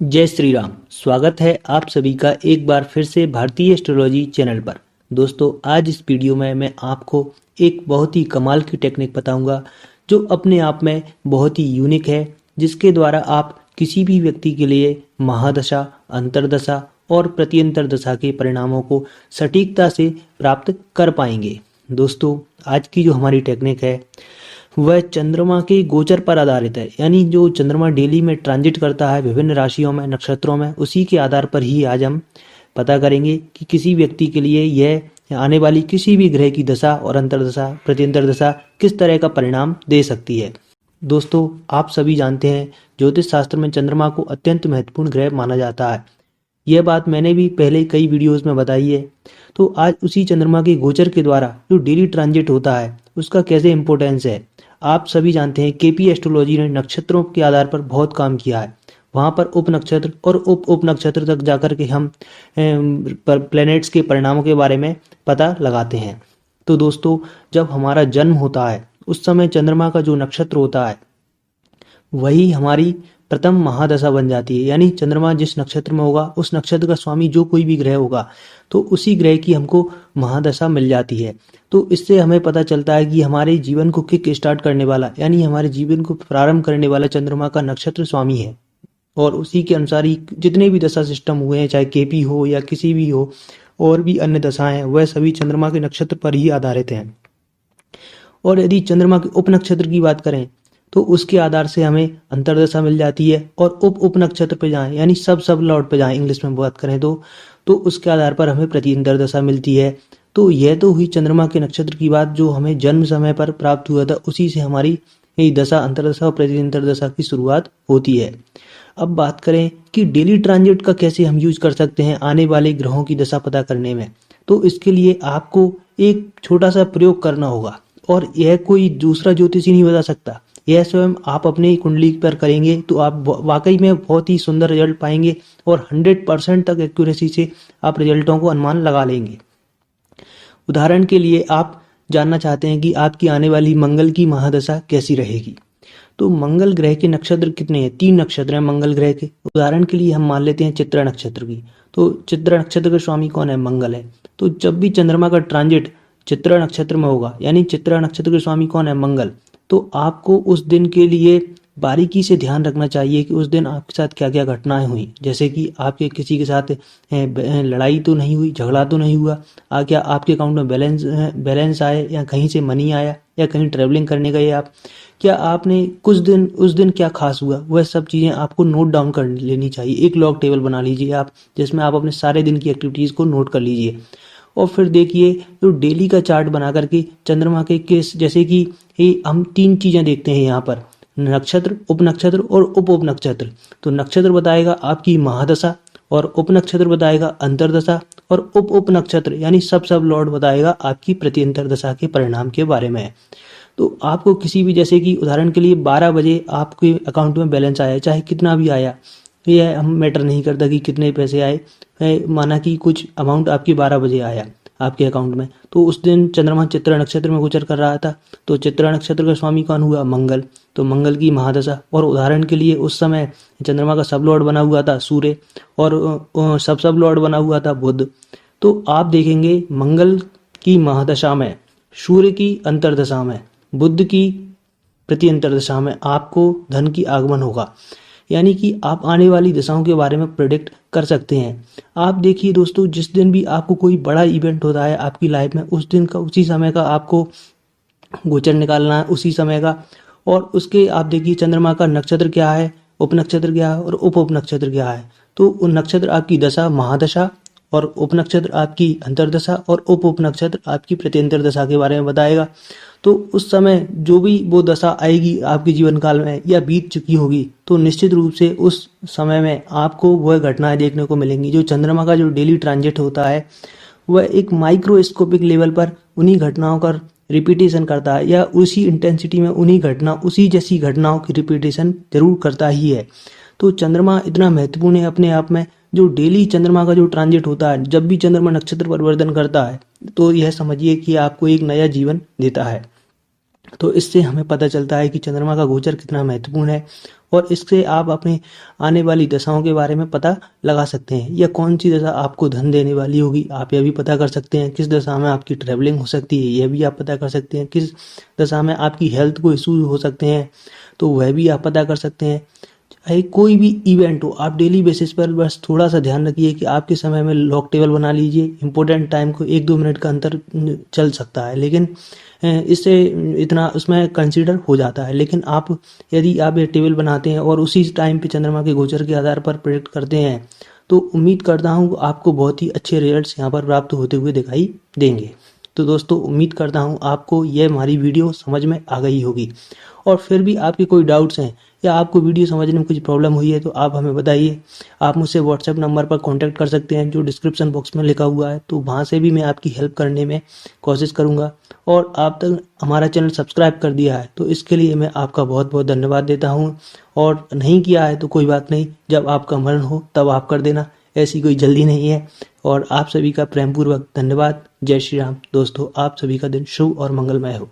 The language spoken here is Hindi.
जय श्री राम। स्वागत है आप सभी का एक बार फिर से भारतीय एस्ट्रोलॉजी चैनल पर। दोस्तों, आज इस वीडियो में मैं आपको एक बहुत ही कमाल की टेक्निक बताऊंगा जो अपने आप में बहुत ही यूनिक है, जिसके द्वारा आप किसी भी व्यक्ति के लिए महादशा, अंतर्दशा और प्रत्यंतर दशा के परिणामों को सटीकता से प्राप्त कर पाएंगे। दोस्तों, आज की जो हमारी टेक्निक है वह चंद्रमा के गोचर पर आधारित है, यानी जो चंद्रमा डेली में ट्रांजिट करता है विभिन्न राशियों में, नक्षत्रों में, उसी के आधार पर ही आज हम पता करेंगे कि किसी व्यक्ति के लिए यह आने वाली किसी भी ग्रह की दशा और अंतर्दशा, प्रत्यंतर दशा किस तरह का परिणाम दे सकती है। दोस्तों, आप सभी जानते हैं ज्योतिष शास्त्र में चंद्रमा को अत्यंत महत्वपूर्ण ग्रह माना जाता है। यह बात मैंने भी पहले कई वीडियोस में बताई है। तो आज उसी चंद्रमा के गोचर के द्वारा जो डेली ट्रांजिट होता है उसका कैसे इंपॉर्टेंस है, आप सभी जानते हैं केपी एस्ट्रोलॉजी ने नक्षत्रों के आधार पर बहुत काम किया है। वहाँ पर उप नक्षत्र और उप नक्षत्र तक जाकर के हम प्लैनेट्स के परिणामों के बारे में पता लगाते हैं। तो दोस्तों, जब हमारा जन्म होता है उस समय चंद्रमा का जो नक्षत्र होता है वही हमारी प्रथम महादशा बन जाती है। यानी चंद्रमा जिस नक्षत्र में होगा उस नक्षत्र का स्वामी जो कोई भी ग्रह होगा तो उसी ग्रह की हमको महादशा मिल जाती है। तो इससे हमें पता चलता है कि हमारे जीवन को किक स्टार्ट करने वाला, यानी हमारे जीवन को प्रारंभ करने वाला चंद्रमा का नक्षत्र स्वामी है। और उसी के अनुसार ही जितने भी दशा सिस्टम हुए हैं, चाहे केपी हो या किसी भी हो और भी अन्य दशाएं हैं, वह सभी चंद्रमा के नक्षत्र पर ही आधारित हैं। और यदि चंद्रमा के उप नक्षत्र की बात करें तो उसके आधार से हमें अंतर्दशा मिल जाती है। और उप नक्षत्र पे जाएं, यानी सब लॉर्ड पे जाएं इंग्लिश में बात करें तो उसके आधार पर हमें प्रत्यंतर दशा मिलती है। तो यह तो हुई चंद्रमा के नक्षत्र की बात जो हमें जन्म समय पर प्राप्त हुआ था, उसी से हमारी यही दशा, अंतर्दशा और प्रत्यंतर दशा की शुरुआत होती है। अब बात करें कि डेली ट्रांजिट का कैसे हम यूज कर सकते हैं आने वाले ग्रहों की दशा पता करने में। तो इसके लिए आपको एक छोटा सा प्रयोग करना होगा और यह कोई दूसरा ज्योतिषी नहीं बता सकता। यह स्वयं आप अपनी कुंडली पर करेंगे तो आप वाकई में बहुत ही सुंदर रिजल्ट पाएंगे और 100% तक एक्यूरेसी से आप रिजल्टों को अनुमान लगा लेंगे। उदाहरण के लिए आप जानना चाहते हैं कि आपकी आने वाली मंगल की महादशा कैसी रहेगी। तो मंगल ग्रह के नक्षत्र कितने हैं? 3 नक्षत्र हैं मंगल ग्रह के। उदाहरण के लिए हम मान लेते हैं चित्रा नक्षत्र की। तो चित्रा नक्षत्र का स्वामी कौन है? मंगल है। तो जब भी चंद्रमा का ट्रांजिट चित्रा नक्षत्र में होगा, यानी चित्रा नक्षत्र के स्वामी कौन है? मंगल। तो आपको उस दिन के लिए बारीकी से ध्यान रखना चाहिए कि उस दिन आपके साथ क्या क्या घटनाएं हुई। जैसे कि आपके किसी के साथ लड़ाई तो नहीं हुई, झगड़ा तो नहीं हुआ, क्या आपके अकाउंट में बैलेंस आए, या कहीं से मनी आया, या कहीं ट्रेवलिंग करने गए आप, क्या आपने कुछ दिन उस दिन क्या खास हुआ, वह सब चीज़ें आपको नोट डाउन कर लेनी चाहिए। एक लॉग टेबल बना लीजिए आप, जिसमें आप अपने सारे दिन की एक्टिविटीज़ को नोट कर लीजिए। और फिर देखिए तो डेली का चार्ट बना करके चंद्रमा के केस, जैसे कि हम 3 चीज़ें देखते हैं यहाँ पर, नक्षत्र, उप नक्षत्र और उप नक्षत्र। तो नक्षत्र बताएगा आपकी महादशा और उप नक्षत्र बताएगा अंतर्दशा और उप नक्षत्र यानी सब लॉर्ड बताएगा आपकी प्रत्यंतर दशा के परिणाम के बारे में। तो आपको किसी भी, जैसे कि उदाहरण के लिए 12 बजे आपके अकाउंट में बैलेंस आया, चाहे कितना भी आया, यह हम मैटर नहीं करता कि कितने पैसे आए, माना कि कुछ अमाउंट आपकी 12 बजे आया आपके अकाउंट में, तो उस दिन चंद्रमा चित्रा नक्षत्र में गोचर कर रहा था। तो चित्रा नक्षत्र का स्वामी कौन हुआ? मंगल। तो मंगल की महादशा, और उदाहरण के लिए उस समय चंद्रमा का सब लॉर्ड बना हुआ था सूर्य और सब लॉर्ड बना हुआ था बुध। तो आप देखेंगे मंगल की महादशा में, सूर्य की अंतर्दशा में, बुध की प्रत्यंतर दशा में आपको धन की आगमन होगा। यानी कि आप आने वाली दशाओं के बारे में प्रेडिक्ट कर सकते हैं। आप देखिए दोस्तों, जिस दिन भी आपको कोई बड़ा इवेंट होता है आपकी लाइफ में, उस दिन का, उसी समय का आपको गोचर निकालना है, उसी समय का। और उसके आप देखिए चंद्रमा का नक्षत्र क्या है, उप नक्षत्र क्या है और उप नक्षत्र क्या है। तो उन नक्षत्र आपकी दशा, महादशा, और उप नक्षत्र आपकी अंतर्दशा और उप नक्षत्र आपकी प्रत्यंतर दशा के बारे में बताएगा। तो उस समय जो भी वो दशा आएगी आपके जीवन काल में या बीत चुकी होगी, तो निश्चित रूप से उस समय में आपको वह घटनाएं देखने को मिलेंगी। जो चंद्रमा का जो डेली ट्रांजिट होता है वह एक माइक्रोस्कोपिक लेवल पर उन्हीं घटनाओं का रिपीटेशन करता है, या उसी इंटेंसिटी में उसी जैसी घटनाओं की रिपीटेशन जरूर करता ही है। तो चंद्रमा इतना महत्वपूर्ण है अपने आप में। जो डेली चंद्रमा का जो ट्रांजिट होता है, जब भी चंद्रमा नक्षत्र परिवर्तन करता है, तो यह समझिए कि आपको एक नया जीवन देता है। तो इससे हमें पता चलता है कि चंद्रमा का गोचर कितना महत्वपूर्ण है और इससे आप अपने आने वाली दशाओं के बारे में पता लगा सकते हैं, या कौन सी दशा आपको धन देने वाली होगी आप यह भी पता कर सकते हैं। किस दशा में आपकी ट्रैवलिंग हो सकती है यह भी आप पता कर सकते हैं। किस दशा में आपकी हेल्थ को इशू हो सकते हैं तो वह भी आप पता कर सकते हैं। चाहे कोई भी इवेंट हो, आप डेली बेसिस पर बस थोड़ा सा ध्यान रखिए कि आपके समय में लॉक टेबल बना लीजिए। इंपॉर्टेंट टाइम को 1-2 मिनट का अंतर चल सकता है, लेकिन इससे इतना उसमें कंसीडर हो जाता है। लेकिन आप यदि आप ये टेबल बनाते हैं और उसी टाइम पे चंद्रमा के गोचर के आधार पर प्रेडिक्ट करते हैं तो उम्मीद करता हूँ आपको बहुत ही अच्छे रिजल्ट्स यहाँ पर प्राप्त होते हुए दिखाई देंगे। तो दोस्तों, उम्मीद करता हूँ आपको यह हमारी वीडियो समझ में आ गई होगी, और फिर भी आपके कोई डाउट्स हैं या आपको वीडियो समझने में कुछ प्रॉब्लम हुई है तो आप हमें बताइए। आप मुझसे व्हाट्सएप नंबर पर कांटेक्ट कर सकते हैं जो डिस्क्रिप्शन बॉक्स में लिखा हुआ है, तो वहाँ से भी मैं आपकी हेल्प करने में कोशिश करूँगा। और आप तक हमारा चैनल सब्सक्राइब कर दिया है तो इसके लिए मैं आपका बहुत बहुत धन्यवाद देता हूँ, और नहीं किया है तो कोई बात नहीं, जब आपका मन हो तब आप कर देना, ऐसी कोई जल्दी नहीं है। और आप सभी का प्रेमपूर्वक धन्यवाद। जय श्री राम। दोस्तों, आप सभी का दिन शुभ और मंगलमय हो।